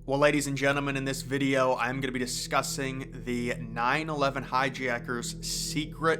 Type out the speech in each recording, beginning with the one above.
Well, ladies and gentlemen, in this video, I'm going to be discussing the 9/11 hijackers' secret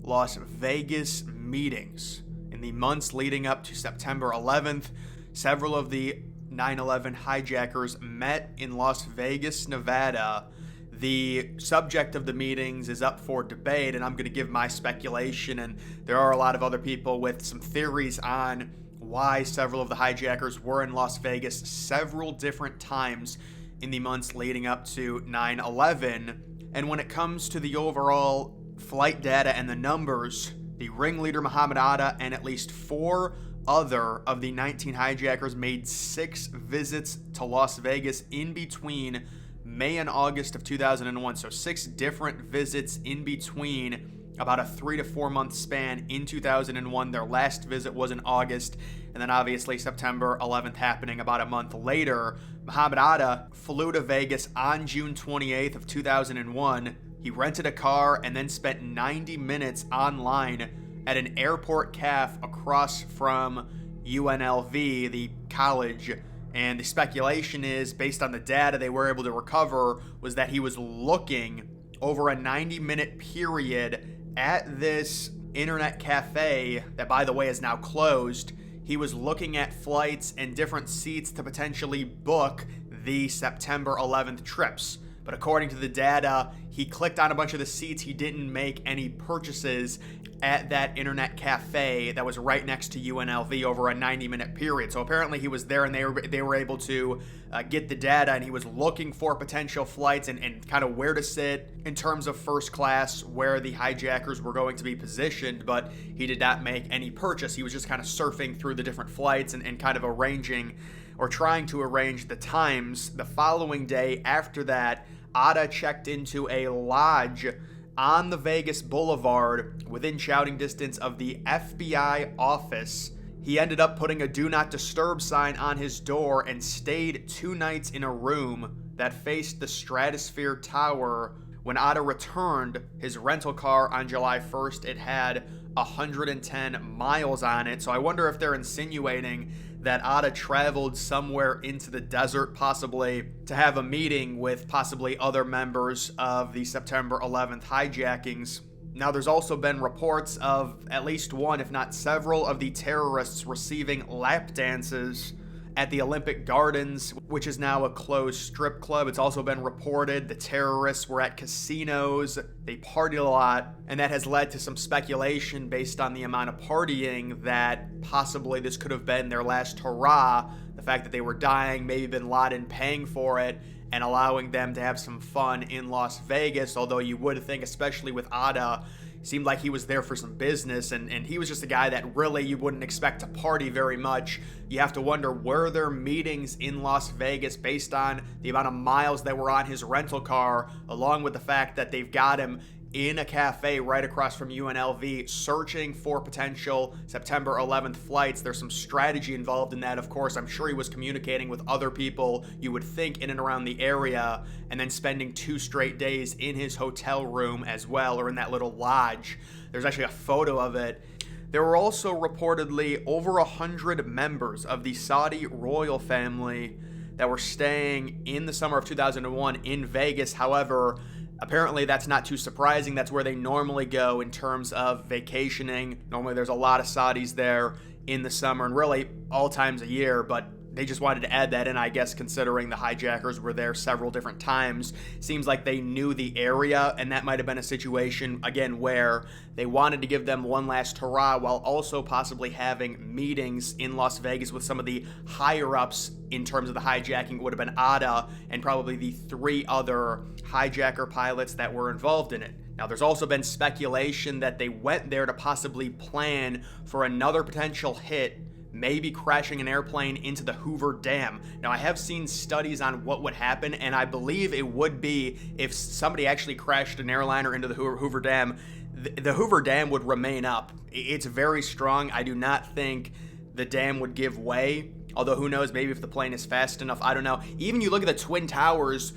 Las Vegas meetings. In the months leading up to September 11th, several of the 9/11 hijackers met in Las Vegas, Nevada. The subject of the meetings is up for debate, and I'm going to give my speculation, and there are a lot of other people with some theories on why several of the hijackers were in Las Vegas several different times in the months leading up to 9/11. And when it comes to the overall flight data and the numbers, the ringleader Muhammad Atta and at least 4 other of the 19 hijackers made 6 visits to Las Vegas in between May and August of 2001. So 6 different visits in between about a 3 to 4 month span in 2001. Their last visit was in August, and then obviously September 11th happening about a month later. Muhammad Atta flew to Vegas on June 28th of 2001. He rented a car and then spent 90 minutes online at an airport cafe across from UNLV, the college. And the speculation is, based on the data they were able to recover, was that he was looking over a 90-minute period at this internet cafe that, by the way, is now closed. He was looking at flights and different seats to potentially book the September 11th trips. But according to the data, he clicked on a bunch of the seats. He didn't make any purchases at that internet cafe that was right next to UNLV over a 90-minute period. So apparently he was there, and they were able to get the data, and he was looking for potential flights and kind of where to sit in terms of first class, where the hijackers were going to be positioned, but he did not make any purchase. He was just kind of surfing through the different flights and kind of arranging or trying to arrange the times. The following day after that, Atta checked into a lodge on the Vegas Boulevard within shouting distance of the FBI office. He ended up putting a do not disturb sign on his door and stayed 2 nights in a room that faced the Stratosphere Tower. When Atta returned his rental car on July 1st, it had 110 miles on it. So I wonder if they're insinuating that Atta traveled somewhere into the desert, possibly to have a meeting with possibly other members of the September 11th hijackings. Now, there's also been reports of at least one, if not several, of the terrorists receiving lap dances at the Olympic Gardens, which is now a closed strip club. It's also been reported the terrorists were at casinos, they partied a lot, and that has led to some speculation based on the amount of partying that possibly this could have been their last hurrah. The fact that they were dying, maybe bin Laden paying for it and allowing them to have some fun in Las Vegas, although you would think, especially with Atta, seemed like he was there for some business, and he was just a guy that really you wouldn't expect to party very much. You have to wonder, were there meetings in Las Vegas based on the amount of miles that were on his rental car, along with the fact that they've got him in a cafe right across from UNLV searching for potential September 11th flights. There's some strategy involved in that, of course. I'm sure he was communicating with other people, you would think, in and around the area, and then spending 2 straight days in his hotel room as well, or in that little lodge. There's actually a photo of it. There were also reportedly over 100 members of the Saudi royal family that were staying in the summer of 2001 in Vegas. However, apparently that's not too surprising. That's where they normally go in terms of vacationing. Normally there's a lot of Saudis there in the summer, and really all times a year, but they just wanted to add that in, I guess, considering the hijackers were there several different times. Seems like they knew the area, and that might have been a situation, again, where they wanted to give them one last hurrah while also possibly having meetings in Las Vegas with some of the higher-ups in terms of the hijacking. It would have been Atta and probably the 3 other hijacker pilots that were involved in it. Now, there's also been speculation that they went there to possibly plan for another potential hit, maybe crashing an airplane into the Hoover Dam. Now, I have seen studies on what would happen, and I believe it would be if somebody actually crashed an airliner into the Hoover Dam, the Hoover Dam would remain up. It's very strong. I do not think the dam would give way, although who knows, maybe if the plane is fast enough, I don't know. Even you look at the Twin Towers,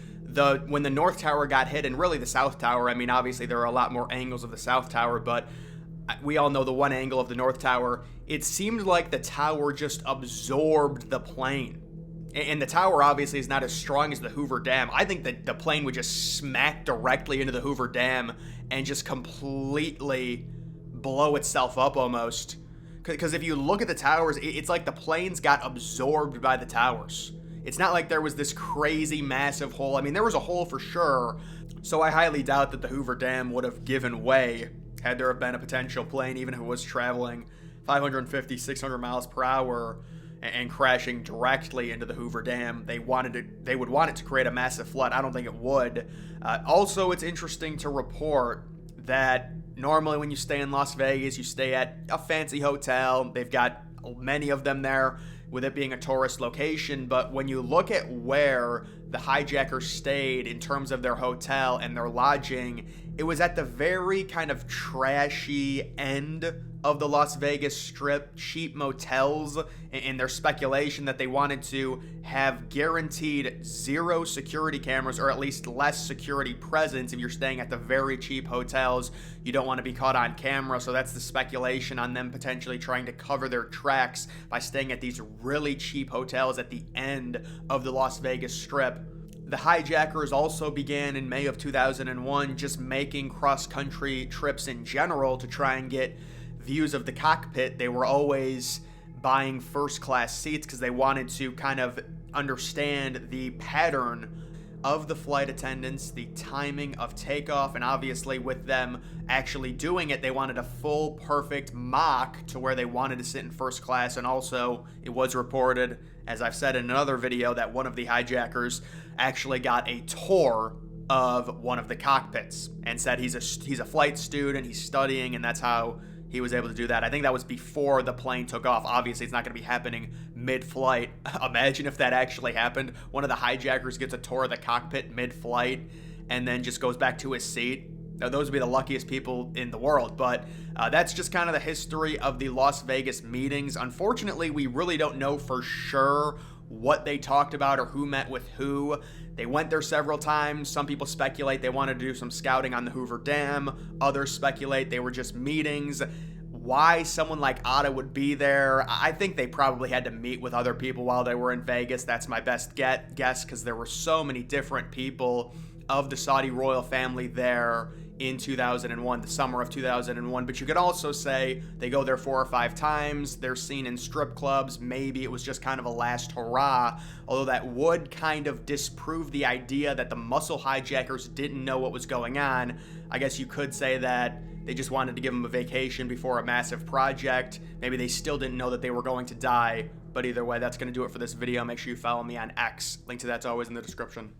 when the North Tower got hit, and really the South Tower, I mean, obviously there are a lot more angles of the South Tower, but we all know the one angle of the North Tower. It seemed like the tower just absorbed the plane. And the tower obviously is not as strong as the Hoover Dam. I think that the plane would just smack directly into the Hoover Dam and just completely blow itself up almost. Because if you look at the towers, it's like the planes got absorbed by the towers. It's not like there was this crazy massive hole. I mean, there was a hole for sure. So I highly doubt that the Hoover Dam would have given way had there have been a potential plane, even if it was traveling 550, 600 miles per hour and crashing directly into the Hoover Dam. They would want it to create a massive flood. I don't think it would. Also, it's interesting to report that normally when you stay in Las Vegas, you stay at a fancy hotel. They've got many of them there, with it being a tourist location. But when you look at where the hijackers stayed in terms of their hotel and their lodging, it was at the very kind of trashy end of the Las Vegas Strip, cheap motels, and there's speculation that they wanted to have guaranteed zero security cameras, or at least less security presence. If you're staying at the very cheap hotels, you don't want to be caught on camera. So that's the speculation on them potentially trying to cover their tracks by staying at these really cheap hotels at the end of the Las Vegas Strip. The hijackers also began in May of 2001 just making cross-country trips in general to try and get views of the cockpit. They were always buying first-class seats because they wanted to kind of understand the pattern of the flight attendants, the timing of takeoff, and obviously with them actually doing it, they wanted a full, perfect mock to where they wanted to sit in first class. And also, it was reported, as I've said in another video, that one of the hijackers actually got a tour of one of the cockpits and said he's a flight student, he's studying, and that's how he was able to do that. I think that was before the plane took off. Obviously, it's not going to be happening mid-flight. Imagine if that actually happened. One of the hijackers gets a tour of the cockpit mid-flight and then just goes back to his seat. Now, those would be the luckiest people in the world. But that's just kind of the history of the Las Vegas meetings. Unfortunately, we really don't know for sure what they talked about or who met with who. They went there several times. Some people speculate they wanted to do some scouting on the Hoover Dam. Others speculate they were just meetings. Why someone like Atta would be there, I think they probably had to meet with other people while they were in Vegas. That's my best guess, because there were so many different people of the Saudi royal family there in 2001, the summer of 2001. But you could also say they go there 4 or 5 times. They're seen in strip clubs. Maybe it was just kind of a last hurrah, although that would kind of disprove the idea that the muscle hijackers didn't know what was going on. I guess you could say that they just wanted to give them a vacation before a massive project. Maybe they still didn't know that they were going to die. But either way, that's going to do it for this video. Make sure you follow me on X. Link to that's always in the description.